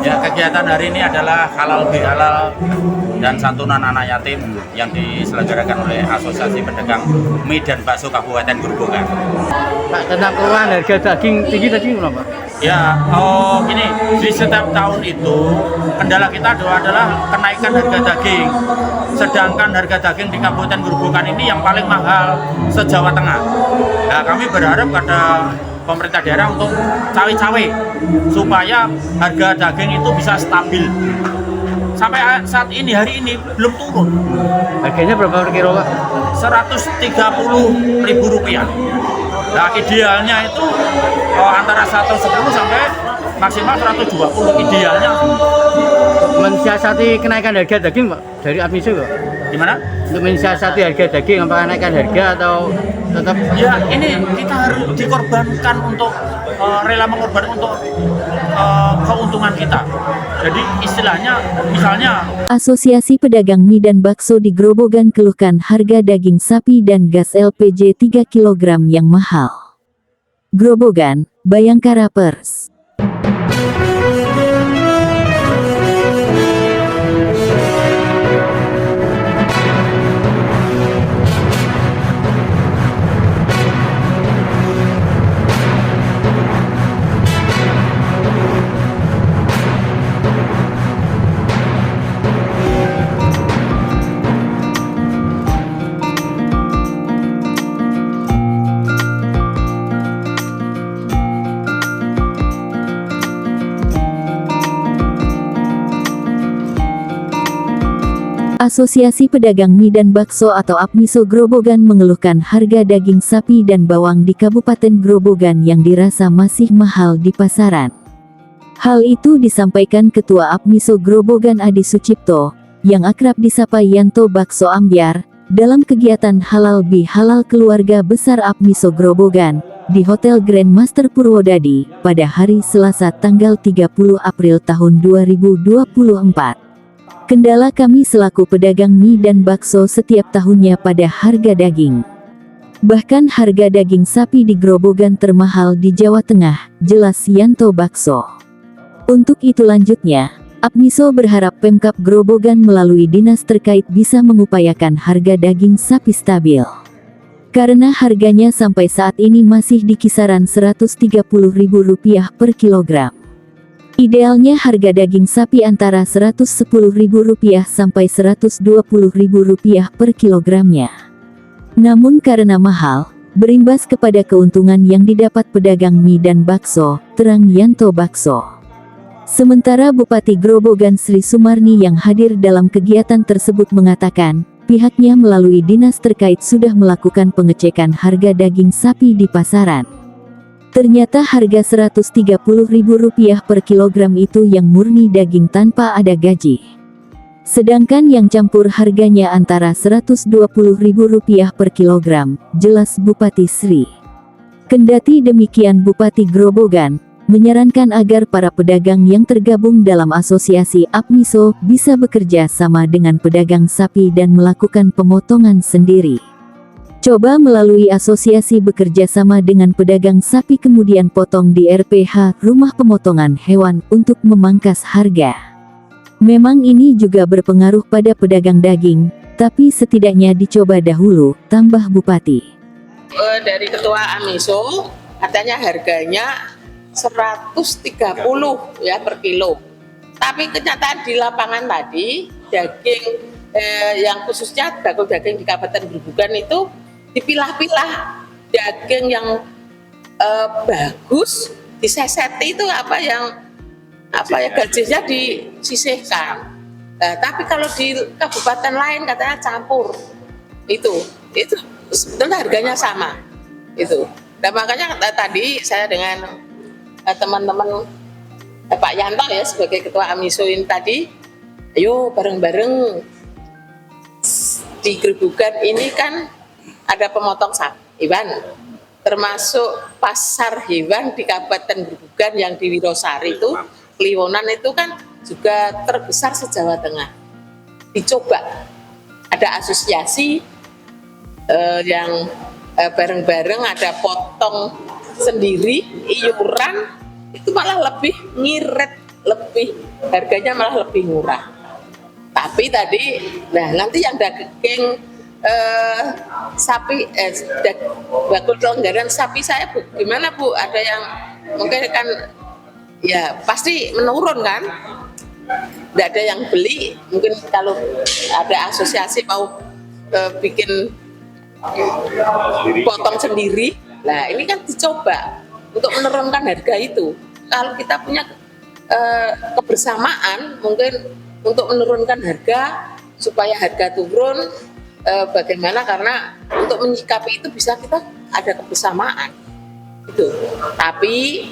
Ya, kegiatan hari ini adalah halal bihalal dan santunan anak yatim yang diselenggarakan oleh Asosiasi Pedagang Mie dan Bakso Kabupaten Grobogan. Pak, tentang keluhan harga daging tinggi tadi kenapa? Ya, ini di setiap tahun itu kendala kita adalah kenaikan harga daging. Sedangkan harga daging di Kabupaten Grobogan ini yang paling mahal se-Jawa Tengah. Nah, kami berharap pada pemerintah daerah untuk cawe-cawe supaya harga daging itu bisa stabil. Sampai saat ini, hari ini belum turun. Harganya berapa per kilo, Pak? Rp130.000. Nah, idealnya itu antara 110 sampai maksimal 120 idealnya. Mensiasati kenaikan harga daging, Pak, dari Admiso, Pak? Gimana? Untuk mensiasati harga daging, apakah naikkan harga atau tetap? Ya, ini kita harus dikorbankan untuk rela mengorbankan untuk keuntungan kita. Jadi istilahnya, misalnya Asosiasi Pedagang Mie dan Bakso di Grobogan keluhkan harga daging sapi dan gas LPG 3 kg yang mahal. Grobogan, Bayangkara Pers. Asosiasi Pedagang Mie dan Bakso atau APMISO Grobogan mengeluhkan harga daging sapi dan bawang di Kabupaten Grobogan yang dirasa masih mahal di pasaran. Hal itu disampaikan Ketua APMISO Grobogan Adi Sucipto, yang akrab disapa Yanto Bakso Ambyar, dalam kegiatan Halal Bihalal Keluarga Besar APMISO Grobogan, di Hotel Grand Master Purwodadi, pada hari Selasa tanggal 30 April tahun 2024. Kendala kami selaku pedagang mie dan bakso setiap tahunnya pada harga daging. Bahkan harga daging sapi di Grobogan termahal di Jawa Tengah, jelas Yanto Bakso. Untuk itu lanjutnya, APMISO berharap Pemkab Grobogan melalui dinas terkait bisa mengupayakan harga daging sapi stabil. Karena harganya sampai saat ini masih di kisaran Rp130.000 per kilogram. Idealnya harga daging sapi antara Rp110.000 sampai Rp120.000 per kilogramnya. Namun karena mahal, berimbas kepada keuntungan yang didapat pedagang mie dan bakso, terang Yanto Bakso. Sementara Bupati Grobogan Sri Sumarni yang hadir dalam kegiatan tersebut mengatakan, pihaknya melalui dinas terkait sudah melakukan pengecekan harga daging sapi di pasaran. Ternyata harga Rp130.000 per kilogram itu yang murni daging tanpa ada gaji. Sedangkan yang campur harganya antara Rp120.000 per kilogram, jelas Bupati Sri. Kendati demikian Bupati Grobogan menyarankan agar para pedagang yang tergabung dalam asosiasi APMISO bisa bekerja sama dengan pedagang sapi dan melakukan pemotongan sendiri. Coba melalui asosiasi bekerja sama dengan pedagang sapi kemudian potong di RPH rumah pemotongan hewan untuk memangkas harga. Memang ini juga berpengaruh pada pedagang daging, tapi setidaknya dicoba dahulu, tambah Bupati. Dari Ketua AMISO, katanya harganya 130 ya per kilo. Tapi kenyataan di lapangan tadi, daging yang khususnya daging di Kabupaten Grobogan itu dipilah-pilah daging yang bagus diseseti itu gajinya disisihkan. Tapi kalau di kabupaten lain katanya campur itu sebetulnya harganya sama itu. Nah, makanya tadi saya dengan teman-teman Pak Yanto ya sebagai Ketua AMISO ini tadi, ayo bareng-bareng di Grobogan ini kan ada pemotong hewan, termasuk pasar hewan di Kabupaten Grobogan yang di Wirosari itu, Kliwonan itu kan juga terbesar se-Jawa Tengah. Dicoba, ada asosiasi yang bareng-bareng, ada potong sendiri, iuran, itu malah lebih ngirit harganya malah lebih murah. Tapi tadi, nah nanti yang daging sapi, bakul kelenggaran sapi saya Bu, gimana Bu? Ada yang mungkin kan ya pasti menurun kan? Tidak ada yang beli, mungkin kalau ada asosiasi mau bikin potong sendiri, nah ini kan dicoba untuk menurunkan harga itu. Kalau kita punya kebersamaan mungkin untuk menurunkan harga supaya harga turun, bagaimana, karena untuk menyikapi itu bisa kita ada kebersamaan itu. Tapi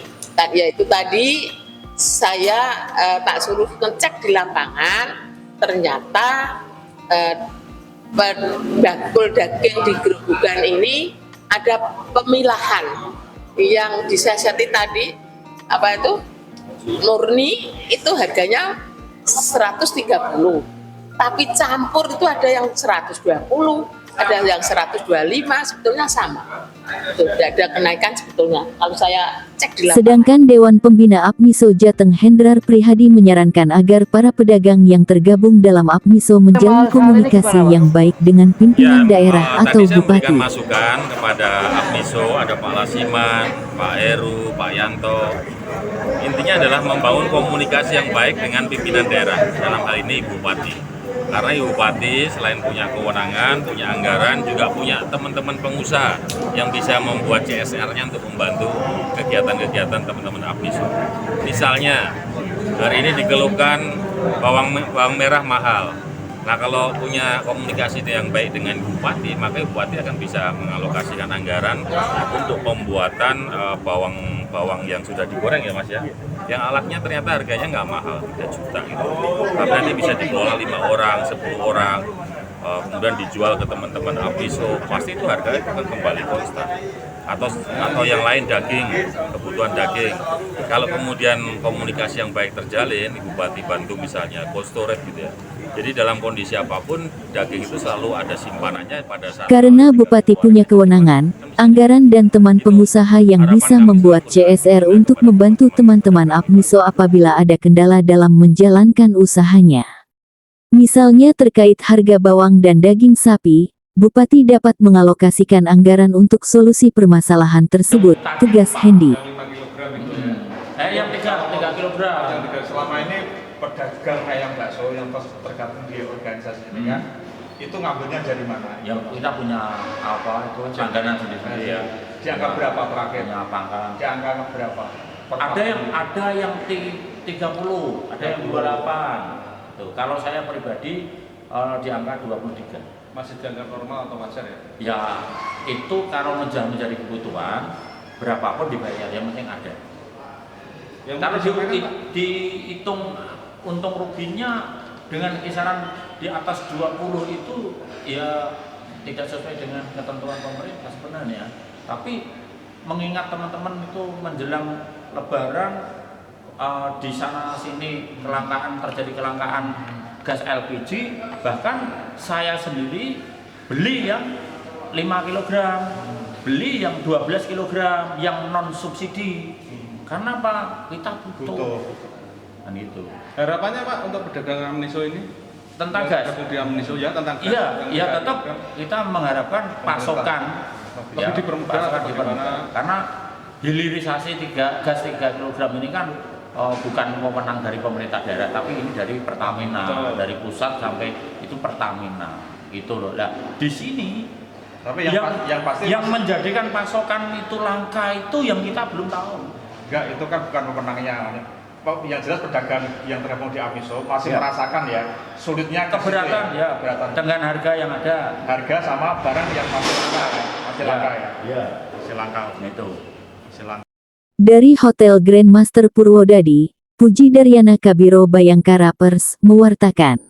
ya itu tadi saya tak suruh ngecek di lapangan, ternyata bakul daging di Grobogan ini ada pemilahan yang diseseti tadi, apa itu murni itu harganya 130, tapi campur itu ada yang 120, ada yang 125, sebetulnya sama. Tidak ada kenaikan sebetulnya kalau saya cek di lapangan. Sedangkan Dewan Pembina Apmiso Jateng Hendrar Prihadi menyarankan agar para pedagang yang tergabung dalam Apmiso menjalin komunikasi yang baik dengan pimpinan daerah atau tadi saya memberikan bupati. masukan kepada Apmiso, ada Pak Lasiman, Pak Heru, Pak Yanto. Intinya adalah membangun komunikasi yang baik dengan pimpinan daerah, dalam hal ini Bupati. Karena Ibu Bupati selain punya kewenangan, punya anggaran, juga punya teman-teman pengusaha yang bisa membuat CSR-nya untuk membantu kegiatan-kegiatan teman-teman Apmiso. Misalnya, hari ini dikeluhkan bawang merah mahal. Nah, kalau punya komunikasi yang baik dengan Bupati, maka Bupati akan bisa mengalokasikan anggaran untuk pembuatan bawang yang sudah digoreng ya Mas ya. Yang alatnya ternyata harganya nggak mahal, 3 juta gitu. Tapi nanti bisa dikelola 5 orang, 10 orang, kemudian dijual ke teman-teman Apmiso, pasti itu harganya akan kembali konstan. Atau yang lain daging, kebutuhan daging. Kalau kemudian komunikasi yang baik terjalin, Bupati bantu misalnya cold storage gitu ya. Jadi dalam kondisi apapun, daging itu selalu ada simpanannya pada saat... Karena Bupati punya kewenangan, anggaran dan teman pengusaha yang bisa membuat CSR untuk membantu teman-teman Apmiso apabila ada kendala dalam menjalankan usahanya. Misalnya terkait harga bawang dan daging sapi, Bupati dapat mengalokasikan anggaran untuk solusi permasalahan tersebut, tegas Hendy. Yang 3 kilogram. Selama ini pedagang ayam bakso yang tergabung di organisasi ini kan, itu ngambilnya dari mana? Yang kita punya itu langganan sendiri ya. Di angka berapa terakhir? Punya pangkalan. Di angka berapa? Ada yang 30, ada yang 28. Tuh, kalau saya pribadi di angka 23. Masih dianggap normal atau wajar ya? Ya, itu kalau menjadi kebutuhan berapapun dibayar, yang penting ada. Kalau dihitung untung ruginya dengan kisaran di atas 20 itu ya tidak sesuai dengan ketentuan pemerintah sebenarnya. Tapi mengingat teman-teman itu menjelang Lebaran di sana sini terjadi kelangkaan gas LPG, bahkan saya sendiri beli yang 5 kg, beli yang 12 kg yang non subsidi. Karena Pak, kita butuh. Kan itu. Harapannya Pak untuk pedagang Apmiso ini? Tentang gas. Di Apmiso ya, tentang gas. Iya, tetap kita mengharapkan pasokan. Lebih dipermudah pasokan atau dipermudah. gimana? Karena hilirisasi gas 3 kg ini kan bukan wewenang dari pemerintah daerah, tapi ini dari Pertamina, Betul. dari pusat sampai itu Pertamina. Gitu loh. Nah, di sini Tapi yang pasti yang menjadikan pasokan itu langka itu yang kita belum tahu. enggak, itu kan bukan wewenangnya. Yang jelas pedagang yang tergabung di Apmiso masih Ya. merasakan ya sulitnya Keberatan ya, keberatan dengan harga yang ada. harga sama barang yang masih langka ya, masih langka ya. Iya, Masih langka. itu. Masih langka. Dari Hotel Grandmaster Purwodadi, Puji Daryana Kabiro Bayangkara Pers mewartakan.